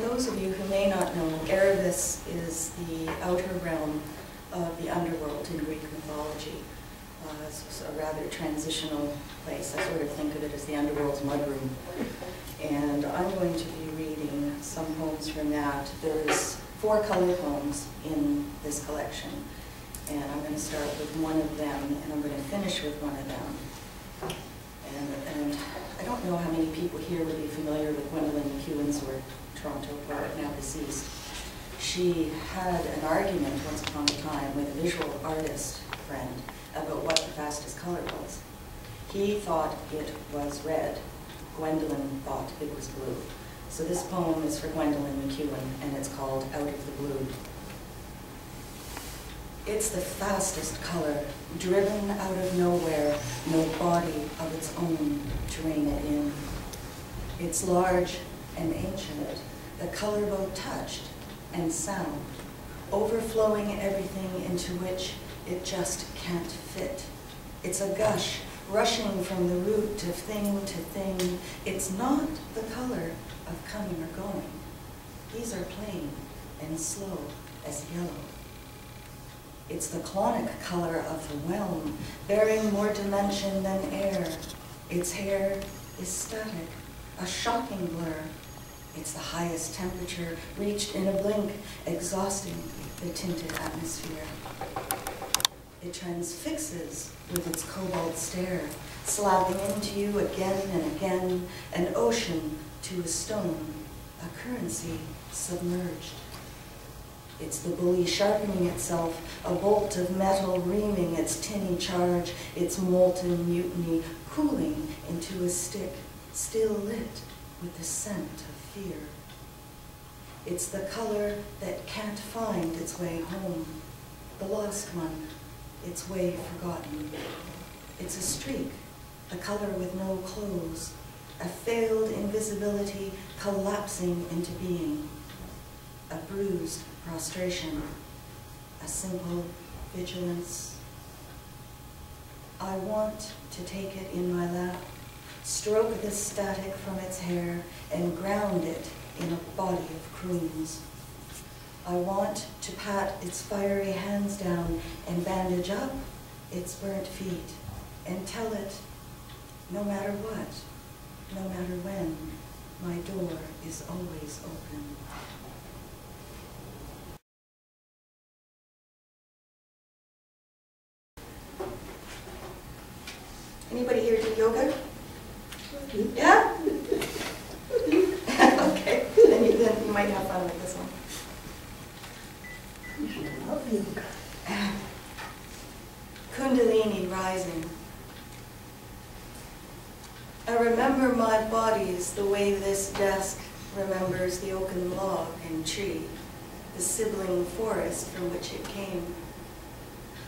those of you who may not know, Erebus is the outer realm of the underworld in Greek mythology. It's a rather transitional place. I sort of think of it as the underworld's mudroom. And I'm going to be reading some poems from that. There's 4 color poems in this collection. And I'm going to start with one of them, and I'm going to finish with one of them. And I don't know how many people here would be familiar with Gwendolyn McEwen's work, Toronto poet, now deceased. She had an argument once upon a time with a visual artist friend about what the fastest color was. He thought it was red. Gwendolyn thought it was blue. So this poem is for Gwendolyn McEwen, and it's called Out of the Blue. It's the fastest color, driven out of nowhere, no body of its own to rein it in. It's large and ancient, the color both touched and sound, overflowing everything into which it just can't fit. It's a gush, rushing from the root of thing to thing. It's not the color of coming or going. These are plain and slow as yellow. It's the clonic color of the whelm, bearing more dimension than air. Its hair is static, a shocking blur. It's the highest temperature reached in a blink, exhausting the tinted atmosphere. It transfixes with its cobalt stare, slapping into you again and again, an ocean to a stone, a currency submerged. It's the bully sharpening itself, a bolt of metal reaming its tinny charge, its molten mutiny cooling into a stick, still lit with the scent of fear. It's the color that can't find its way home, the lost one, its way forgotten. It's a streak, a color with no clothes, a failed invisibility collapsing into being, a bruised prostration, a simple vigilance. I want to take it in my lap, stroke the static from its hair, and ground it in a body of croons. I want to pat its fiery hands down and bandage up its burnt feet and tell it, no matter what, no matter when, my door is always open. Anybody here do yoga? Yeah? Okay, then you might have fun with this one. You should love yoga. Kundalini rising. I remember my bodies the way this desk remembers the oaken log and tree, the sibling forest from which it came.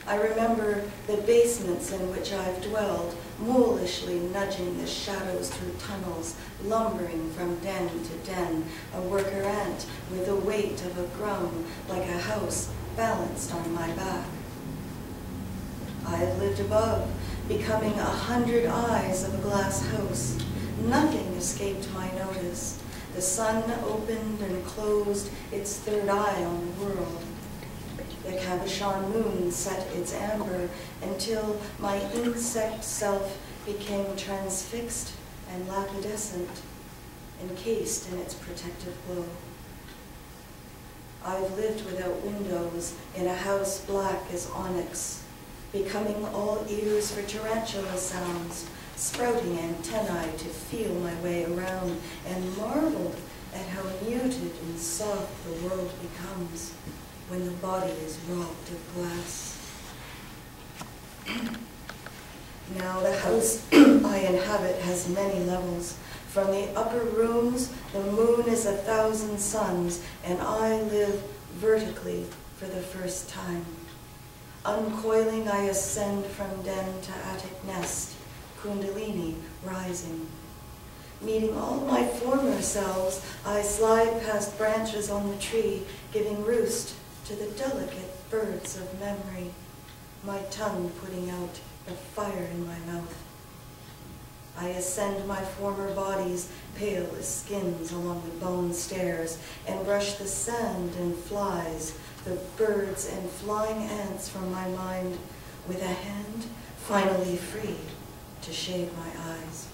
I remember the basements in which I've dwelled, mulishly nudging the shadows through tunnels, lumbering from den to den, a worker ant with the weight of a grum, like a house balanced on my back. I have lived above, becoming 100 eyes of a glass house. Nothing escaped my notice. The sun opened and closed its third eye on the world. The cabochon moon set its amber until my insect self became transfixed and lapidescent, encased in its protective glow. I've lived without windows in a house black as onyx, becoming all ears for tarantula sounds, sprouting antennae to feel my way around, and marveled at how muted and soft the world becomes when the body is robbed of glass. Now the house I inhabit has many levels. From the upper rooms, the moon is 1,000 suns, and I live vertically for the first time. Uncoiling, I ascend from den to attic nest, Kundalini rising. Meeting all my former selves, I slide past branches on the tree, giving roost to the delicate birds of memory, my tongue putting out the fire in my mouth. I ascend my former bodies, pale as skins along the bone stairs, and brush the sand and flies, the birds and flying ants from my mind, with a hand finally free to shade my eyes.